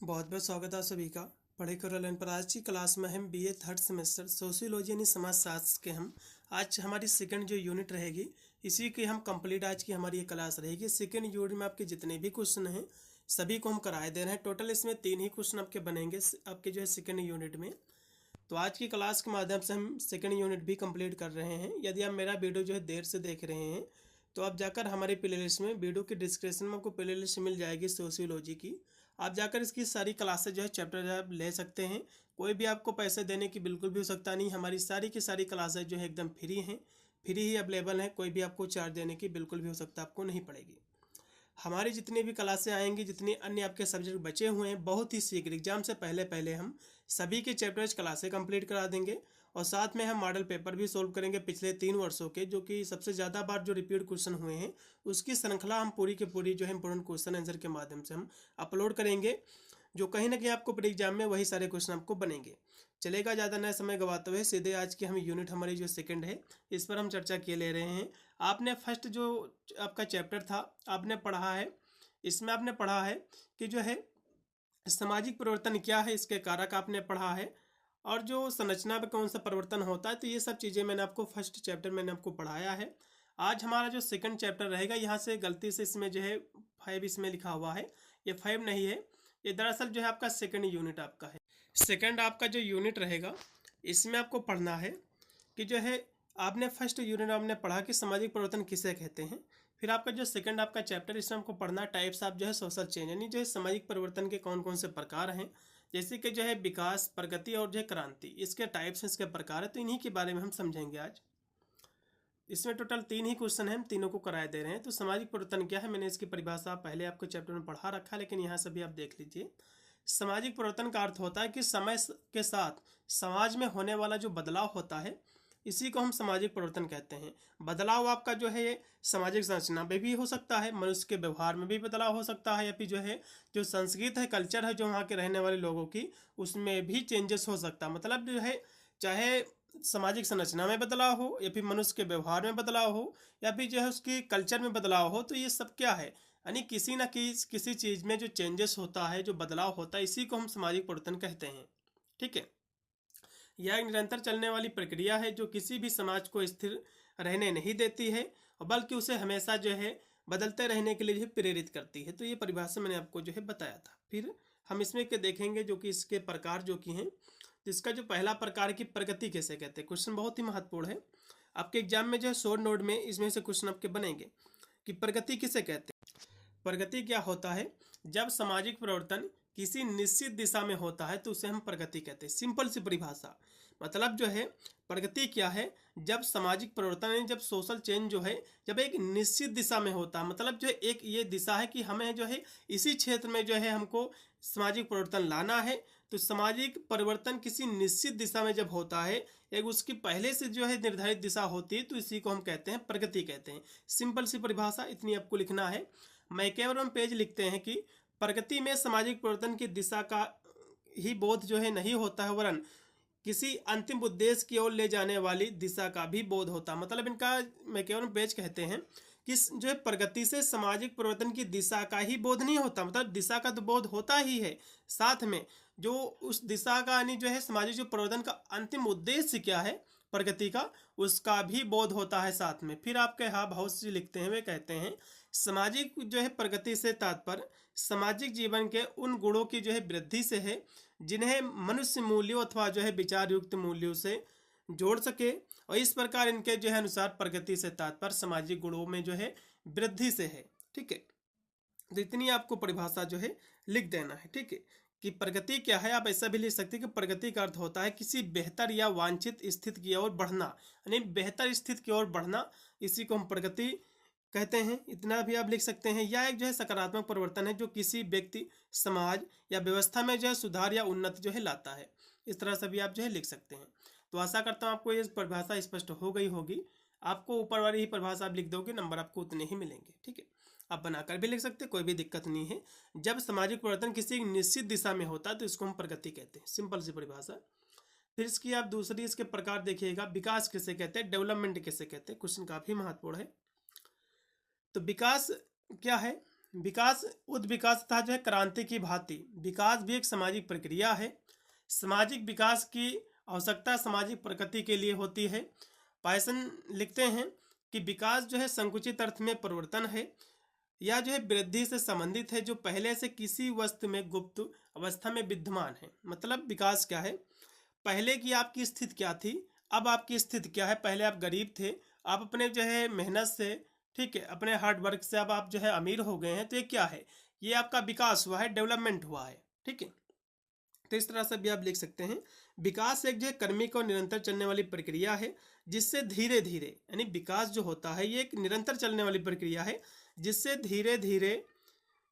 बहुत बहुत स्वागत है सभी का। पढ़े करो लर्न पर। आज की क्लास में हम बीए थर्ड सेमेस्टर सोशियोलॉजी यानी समाजशास्त्र के हम आज हमारी सेकंड जो यूनिट रहेगी इसी की हम कंप्लीट आज की हमारी ये क्लास रहेगी। सेकंड यूनिट में आपके जितने भी क्वेश्चन हैं सभी को हम कराए दे रहे हैं। टोटल इसमें 3 ही क्वेश्चन आपके बनेंगे आपके जो है सेकंड यूनिट में। तो आज की क्लास के माध्यम से हम सेकंड यूनिट भी कंप्लीट कर रहे हैं। यदि आप मेरा वीडियो जो है देर से देख रहे हैं तो आप जाकर हमारे प्लेलिस्ट में वीडियो के डिस्क्रिप्शन में आपको प्लेलिस्ट मिल जाएगी सोशियोलॉजी की। आप जाकर इसकी सारी क्लासेस जो है चैप्टर आप ले सकते हैं। कोई भी आपको पैसे देने की बिल्कुल भी आवश्यकता नहीं। हमारी सारी की सारी क्लासेस जो है एकदम फ्री हैं, फ्री ही अवेलेबल हैं। कोई भी आपको चार्ज देने की बिल्कुल भी आवश्यकता आपको नहीं पड़ेगी। हमारी जितनी भी क्लासें आएंगी, जितने अन्य आपके सब्जेक्ट बचे हुए हैं, बहुत ही शीघ्र एग्जाम से पहले पहले हम सभी के चैप्टर्स क्लासें कंप्लीट करा देंगे। और साथ में हम मॉडल पेपर भी सोल्व करेंगे पिछले 3 वर्षों के, जो कि सबसे ज़्यादा बार जो रिपीट क्वेश्चन हुए हैं उसकी श्रृंखला हम पूरी की पूरी जो है इंपोर्टेंट क्वेश्चन आंसर के माध्यम से हम अपलोड करेंगे, जो कहीं ना कहीं आपको प्री एग्जाम में वही सारे क्वेश्चन आपको बनेंगे। चलेगा, ज़्यादा ना समय गवाते हुए सीधे आज की हम यूनिट हमारी जो सेकंड है इस पर हम चर्चा किए ले रहे हैं। आपने फर्स्ट जो आपका चैप्टर था आपने पढ़ा है, इसमें आपने पढ़ा है कि जो है सामाजिक परिवर्तन क्या है, इसके कारक आपने पढ़ा है, और जो संरचना में कौन सा परिवर्तन होता है। तो ये सब चीज़ें मैंने आपको फर्स्ट चैप्टर मैंने आपको पढ़ाया है। आज हमारा जो सेकंड चैप्टर रहेगा, यहाँ से गलती से इसमें जो है 5 इसमें लिखा हुआ है, ये 5 नहीं है, ये दरअसल जो है आपका सेकंड यूनिट आपका है। सेकंड आपका जो यूनिट रहेगा इसमें आपको पढ़ना है कि जो है आपने फर्स्ट यूनिट आपने पढ़ा कि सामाजिक परिवर्तन किसे कहते हैं। फिर आपका जो सेकंड आपका चैप्टर इसमें आपको पढ़ना टाइप्स ऑफ जो है सोशल चेंज, यानी जो है सामाजिक परिवर्तन के कौन कौन से प्रकार हैं, जैसे कि जो है विकास, प्रगति और जो है क्रांति, इसके टाइप्स इसके प्रकार है। तो इन्हीं के बारे में हम समझेंगे आज। इसमें टोटल 3 ही क्वेश्चन हैं, हम तीनों को कराए दे रहे हैं। तो सामाजिक परिवर्तन क्या है, मैंने इसकी परिभाषा पहले आपको चैप्टर में पढ़ा रखा है, लेकिन यहाँ सभी आप देख लीजिए। सामाजिक परिवर्तन का अर्थ होता है कि समय के साथ समाज में होने वाला जो बदलाव होता है इसी को हम सामाजिक परिवर्तन कहते हैं। बदलाव आपका जो है ये सामाजिक संरचना में भी हो सकता है, मनुष्य के व्यवहार में भी बदलाव हो सकता है, या फिर जो है जो संस्कृति है, कल्चर है जो वहाँ के रहने वाले लोगों की, उसमें भी चेंजेस हो सकता है। मतलब जो है चाहे सामाजिक संरचना में बदलाव हो, या फिर मनुष्य के व्यवहार में बदलाव हो, या फिर जो है उसकी कल्चर में बदलाव हो, तो ये सब क्या है, यानी किसी न किसी चीज़ में जो चेंजेस होता है, जो बदलाव होता है, इसी को हम सामाजिक परिवर्तन कहते हैं। ठीक है, यह एक निरंतर चलने वाली प्रक्रिया है जो किसी भी समाज को स्थिर रहने नहीं देती है, और बल्कि उसे हमेशा जो है बदलते रहने के लिए प्रेरित करती है। तो ये परिभाषा मैंने आपको जो है बताया था। फिर हम इसमें के देखेंगे जो कि इसके प्रकार जो कि हैं। तो इसका जो पहला प्रकार की प्रगति कैसे कहते हैं, क्वेश्चन बहुत ही महत्वपूर्ण है आपके एग्जाम में जो है शॉर्ट नोट में इसमें से क्वेश्चन आपके बनेंगे कि प्रगति किसे कहते हैं। प्रगति क्या होता है, जब सामाजिक परिवर्तन किसी निश्चित दिशा में होता है तो उसे हम प्रगति कहते हैं। सिंपल सी परिभाषा, मतलब जो है प्रगति क्या है, जब सामाजिक परिवर्तन है, जब सोशल चेंज जो है जब एक निश्चित दिशा में होता है, मतलब जो एक ये दिशा है कि हमें जो है इसी क्षेत्र में जो है हमको सामाजिक परिवर्तन लाना है। तो सामाजिक परिवर्तन किसी निश्चित दिशा में जब होता है, एक उसकी पहले से जो है निर्धारित दिशा होती है, तो इसी को हम कहते हैं प्रगति कहते हैं। सिंपल सी परिभाषा इतनी आपको लिखना है। मैं केवल हम पेज लिखते हैं कि प्रगति में सामाजिक परिवर्तन की दिशा का ही बोध जो है नहीं होता है, वरन किसी अंतिम उद्देश्य की ओर ले जाने वाली दिशा का भी बोध होता है। मतलब इनका मैं केवल पेज कहते हैं कि जो है प्रगति से सामाजिक परिवर्तन की दिशा का ही बोध नहीं होता, मतलब दिशा का तो बोध होता ही है, साथ में जो उस दिशा का यानी जो है सामाजिक जो परिवर्तन का अंतिम उद्देश्य क्या है प्रगति का, उसका भी बोध होता है साथ में। फिर आपके यहाँ बहुत सी लिखते हैं, वे कहते हैं सामाजिक जो है प्रगति से तात्पर्य सामाजिक जीवन के उन गुणों की जो है वृद्धि से है जिन्हें मनुष्य मूल्यों अथवा जो है विचार युक्त मूल्यों से जोड़ सके, और इस प्रकार इनके जो है अनुसार प्रगति से तात्पर्य सामाजिक गुणों में जो है वृद्धि से है। ठीक है, तो इतनी आपको परिभाषा जो है लिख देना है। ठीक है, कि प्रगति क्या है, आप ऐसा भी लिख सकते हैं कि प्रगति का अर्थ होता है किसी बेहतर या वांछित स्थिति की ओर बढ़ना, यानी बेहतर स्थिति की ओर बढ़ना, इसी को हम प्रगति कहते हैं। इतना भी आप लिख सकते हैं। यह एक जो है सकारात्मक परिवर्तन है जो किसी व्यक्ति, समाज या व्यवस्था में जो है सुधार या उन्नति जो है लाता है। इस तरह से भी आप जो है लिख सकते हैं। तो आशा करता हूँ आपको ये परिभाषा स्पष्ट हो गई होगी। आपको ऊपर वाली ही परिभाषा आप लिख दोगे, नंबर आपको उतने ही मिलेंगे। ठीक है, आप बनाकर भी लिख सकते हैं, कोई भी दिक्कत नहीं है। जब सामाजिक परिवर्तन किसी निश्चित दिशा में होता है तो इसको हम प्रगति कहते हैं। सिंपल सी परिभाषा। फिर इसकी आप दूसरी इसके प्रकार देखिएगा, विकास किसे कहते हैं, डेवलपमेंट किसे कहते हैं। क्वेश्चन काफी महत्वपूर्ण है। तो विकास क्या है, विकास, उद्विकास तथा जो है क्रांति की भांति विकास भी एक सामाजिक प्रक्रिया है। सामाजिक विकास की आवश्यकता सामाजिक प्रगति के लिए होती है। पायसन लिखते हैं कि विकास जो है संकुचित अर्थ में परिवर्तन है या जो है वृद्धि से संबंधित है जो पहले से किसी वस्तु में गुप्त अवस्था में विद्यमान है। मतलब विकास क्या है, पहले की आपकी स्थिति क्या थी, अब आपकी स्थिति क्या है। पहले आप गरीब थे, आप अपने जो है मेहनत से, ठीक है, अपने हार्ड वर्क से अब आप जो है अमीर हो गए हैं। तो ये क्या है, ये आपका विकास हुआ है, डेवलपमेंट हुआ है। ठीक है, तो इस तरह से भी आप लिख सकते हैं। विकास एक जो है क्रमिक और निरंतर चलने वाली प्रक्रिया है जिससे धीरे धीरे, यानी विकास जो होता है ये एक निरंतर चलने वाली प्रक्रिया है जिससे धीरे धीरे,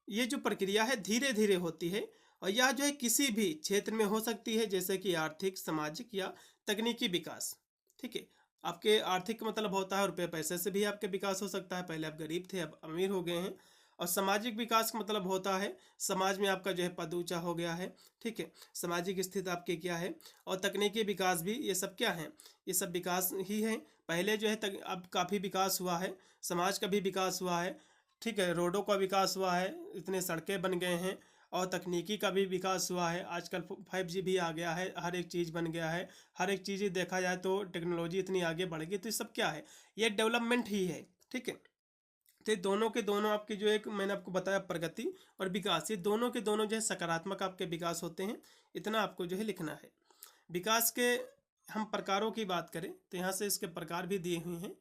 ये जो प्रक्रिया है धीरे धीरे होती है। और यह जो है किसी भी क्षेत्र में हो सकती है, जैसे कि आर्थिक, सामाजिक या तकनीकी विकास। ठीक है, आपके आर्थिक मतलब होता है रुपये पैसे से भी आपके विकास हो सकता है, पहले आप गरीब थे अब अमीर हो गए हैं। और सामाजिक विकास का मतलब होता है समाज में आपका जो है पद ऊंचा हो गया है। ठीक है, सामाजिक स्थिति आपकी क्या है। और तकनीकी विकास भी, ये सब क्या है, ये सब विकास ही है। पहले जो है अब काफ़ी विकास हुआ है, समाज का भी विकास हुआ है। ठीक है, रोडों का विकास हुआ है, इतने सड़कें बन गए हैं। और तकनीकी का भी विकास हुआ है, आजकल 5G भी आ गया है, हर एक चीज़ बन गया है। हर एक चीज़ देखा जाए तो टेक्नोलॉजी इतनी आगे बढ़ गई। तो ये सब क्या है, ये डेवलपमेंट ही है। ठीक है, तो ये दोनों के दोनों आपके जो एक मैंने आपको बताया प्रगति और विकास, ये दोनों के दोनों जो है सकारात्मक आपके विकास होते हैं। इतना आपको जो है लिखना है। विकास के हम प्रकारों की बात करें तो यहाँ से इसके प्रकार भी दिए हुए हैं।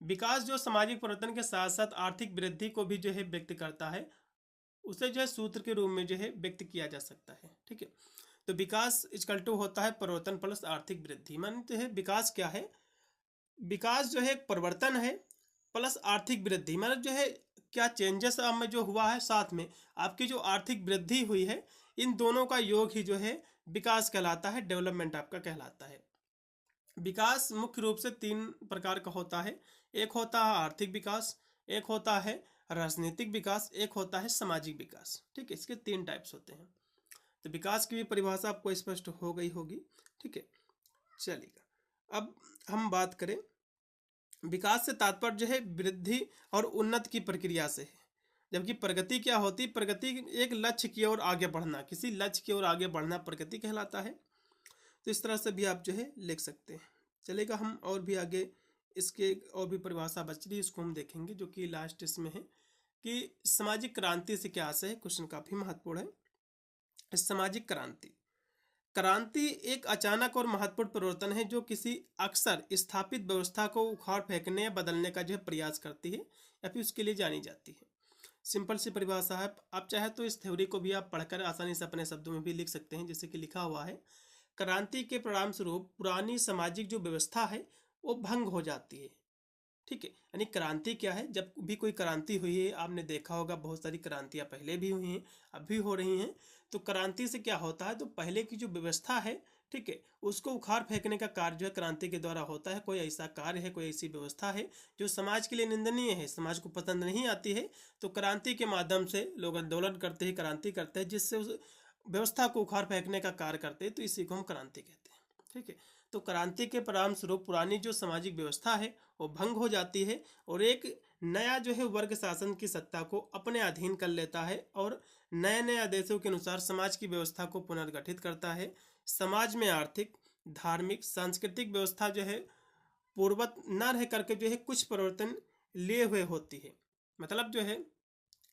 विकास जो सामाजिक परिवर्तन के साथ साथ आर्थिक वृद्धि को भी जो है व्यक्त करता है, उसे जो है सूत्र के रूप में जो है व्यक्त किया जा सकता है। ठीक है, तो विकास इक्वल टू होता है परिवर्तन प्लस आर्थिक वृद्धि। मानते हैं विकास क्या है, विकास जो है एक परिवर्तन है प्लस आर्थिक वृद्धि। मतलब जो है क्या चेंजेस अब में जो हुआ है, साथ में आपकी जो आर्थिक वृद्धि हुई है, इन दोनों का योग ही जो है विकास कहलाता है, डेवलपमेंट आपका कहलाता है। विकास मुख्य रूप से 3 प्रकार का होता है। एक होता है आर्थिक विकास, एक होता है राजनीतिक विकास, एक होता है सामाजिक विकास। ठीक है, इसके 3 टाइप्स होते हैं। तो विकास की भी परिभाषा आपको स्पष्ट हो गई होगी। ठीक है, चलिएगा अब हम बात करें, विकास से तात्पर्य जो है वृद्धि और उन्नति की प्रक्रिया से है। जबकि प्रगति क्या होती है, प्रगति एक लक्ष्य की ओर आगे बढ़ना, किसी लक्ष्य की ओर आगे बढ़ना प्रगति कहलाता है। तो इस तरह से भी आप जो है लिख सकते हैं। चलेगा, हम और भी आगे इसके और भी परिभाषा बच रही, इसको हम देखेंगे, जो कि लास्ट इसमें है कि सामाजिक क्रांति से क्या आशय है। क्वेश्चन काफ़ी महत्वपूर्ण है। सामाजिक क्रांति, क्रांति एक अचानक और महत्वपूर्ण परिवर्तन है जो किसी अक्सर स्थापित व्यवस्था को उखाड़ फेंकने या बदलने का जो है प्रयास करती है या फिर उसके लिए जानी जाती है। सिंपल सी परिभाषा है। आप चाहे तो इस थ्योरी को भी आप पढ़कर आसानी से अपने शब्दों में भी लिख सकते हैं, जैसे कि लिखा हुआ है, क्रांति के परिणाम स्वरूप पुरानी सामाजिक जो व्यवस्था है वो भंग हो जाती है। ठीक है, यानी क्रांति क्या है, जब भी कोई क्रांति हुई है, आपने देखा होगा बहुत सारी क्रांतियां पहले भी हुई हैं, अब भी हो रही हैं। तो क्रांति से क्या होता है, तो पहले की जो व्यवस्था है, ठीक है, उसको उखाड़ फेंकने का कार्य जो है क्रांति के द्वारा होता है। कोई ऐसा कार्य है, कोई ऐसी व्यवस्था है जो समाज के लिए निंदनीय है, समाज को पसंद नहीं आती है, तो क्रांति के माध्यम से लोग आंदोलन करते हैं, क्रांति करते हैं, जिससे उस व्यवस्था को उखाड़ फेंकने का कार्य करते हैं। तो इसी को हम क्रांति कहते हैं। ठीक है, तो क्रांति के परिणाम स्वरूप पुरानी जो सामाजिक व्यवस्था है वो भंग हो जाती है और एक नया जो है वर्ग शासन की सत्ता को अपने अधीन कर लेता है और नए नए आदेशों के अनुसार समाज की व्यवस्था को पुनर्गठित करता है। समाज में आर्थिक, धार्मिक, सांस्कृतिक व्यवस्था जो है पूर्ववत न रह करके जो है कुछ परिवर्तन लिए हुए होती है। मतलब जो है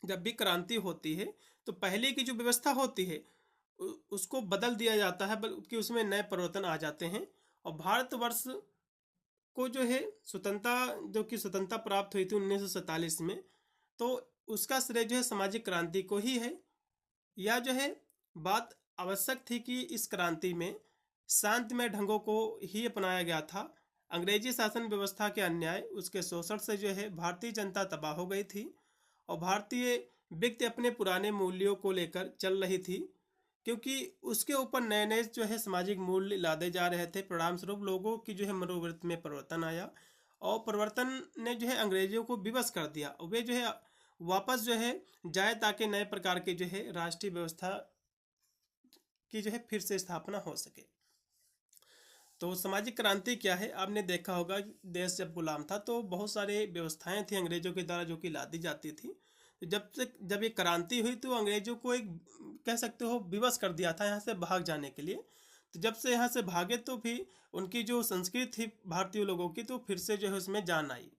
जब भी क्रांति होती है तो पहले की जो व्यवस्था होती है उसको बदल दिया जाता है, बल्कि उसमें नए परिवर्तन आ जाते हैं। और भारतवर्ष को जो है स्वतंत्रता, जो कि स्वतंत्रता प्राप्त हुई थी 1947 में, तो उसका श्रेय जो है सामाजिक क्रांति को ही है। यह जो है बात आवश्यक थी कि इस क्रांति में शांतिमय ढंगों को ही अपनाया गया था। अंग्रेजी शासन व्यवस्था के अन्याय, उसके शोषण से जो है भारतीय जनता तबाह हो गई थी और भारतीय व्यक्ति अपने पुराने मूल्यों को लेकर चल रही थी, क्योंकि उसके ऊपर नए नए जो है सामाजिक मूल्य लादे जा रहे थे। परिणाम स्वरूप लोगों की जो है मनोवृत्ति में परिवर्तन आया और परिवर्तन ने जो है अंग्रेजों को विवश कर दिया और वे जो है वापस जो है जाए ताकि नए प्रकार के जो है राष्ट्रीय व्यवस्था की जो है फिर से स्थापना हो सके। तो सामाजिक क्रांति क्या है, आपने देखा होगा देश जब गुलाम था तो बहुत सारे व्यवस्थाएं थी अंग्रेजों के द्वारा जो कि ला दी जाती थी, तो जब ये क्रांति हुई तो अंग्रेजों को एक कह सकते हो विवश कर दिया था यहाँ से भाग जाने के लिए। तो जब से यहाँ से भागे तो फिर उनकी जो संस्कृति थी भारतीय लोगों की तो फिर से जो है उसमें जान आई।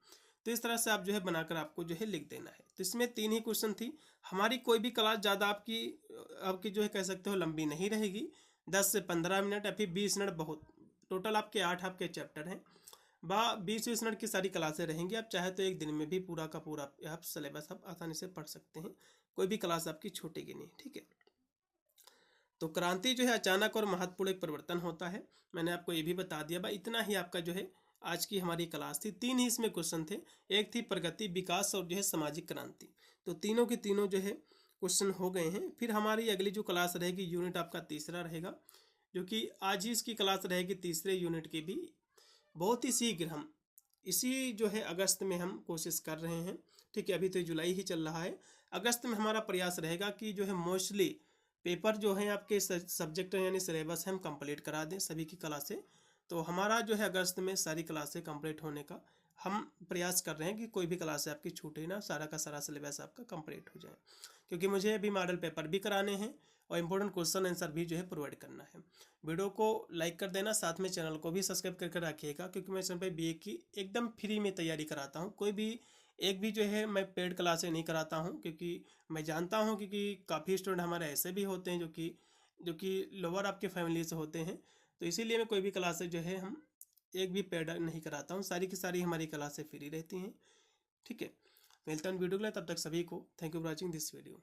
तो इस तरह से आप जो है बनाकर आपको जो है लिख देना है। तो इसमें 3 ही क्वेश्चन थी। हमारी कोई भी क्लास ज़्यादा आपकी जो है कह सकते हो लंबी नहीं रहेगी, 10 से 15 मिनट या फिर 20 मिनट बहुत। टोटल आपके 8 आपके चैप्टर हैं, 20-20 मिनट की सारी क्लासें रहेंगी। आप चाहे तो एक दिन में भी पूरा का पूरा आप सिलेबस आप आसानी से पढ़ सकते हैं, कोई भी क्लास आपकी छूटेगी नहीं। ठीक है, तो क्रांति जो है अचानक और महत्वपूर्ण एक परिवर्तन होता है, मैंने आपको ये भी बता दिया। भाई इतना ही आपका जो है आज की हमारी क्लास थी। 3 ही इसमें क्वेश्चन थे, एक थी प्रगति, विकास और जो है सामाजिक क्रांति। तो तीनों के तीनों जो है क्वेश्चन हो गए हैं। फिर हमारी अगली जो क्लास रहेगी यूनिट आपका तीसरा रहेगा, जो कि आज ही इसकी क्लास रहेगी तीसरे यूनिट की भी। बहुत ही शीघ्र हम इसी जो है अगस्त में हम कोशिश कर रहे हैं। ठीक है, अभी तो जुलाई ही चल रहा है, अगस्त में हमारा प्रयास रहेगा कि जो है मोस्टली पेपर जो है आपके सब्जेक्ट यानी सिलेबस हम कंप्लीट करा दें सभी की क्लासें। तो हमारा जो है अगस्त में सारी क्लासें कंप्लीट होने का हम प्रयास कर रहे हैं कि कोई भी क्लास आपकी छूटे ना, सारा का सारा सिलेबस आपका कंप्लीट हो जाए। क्योंकि मुझे अभी मॉडल पेपर भी कराने हैं और इंपॉर्टेंट क्वेश्चन आंसर भी जो है प्रोवाइड करना है। वीडियो को लाइक कर देना, साथ में चैनल को भी सब्सक्राइब करके रखिएगा, क्योंकि मैं चैनल पर बीए की एकदम फ्री में तैयारी कराता हूँ। कोई भी एक भी जो है मैं पेड क्लासें नहीं कराता हूँ, क्योंकि मैं जानता हूँ क्योंकि काफ़ी स्टूडेंट हमारे ऐसे भी होते हैं जो कि लोअर आपके फैमिली से होते हैं। तो इसीलिए मैं कोई भी क्लासें जो है हम एक भी पेड नहीं कराता हूँ, सारी की सारी हमारी क्लासें फ्री रहती हैं। ठीक है, मिलता हूँ वीडियो के लिए, तब तक सभी को thank you for watching this video.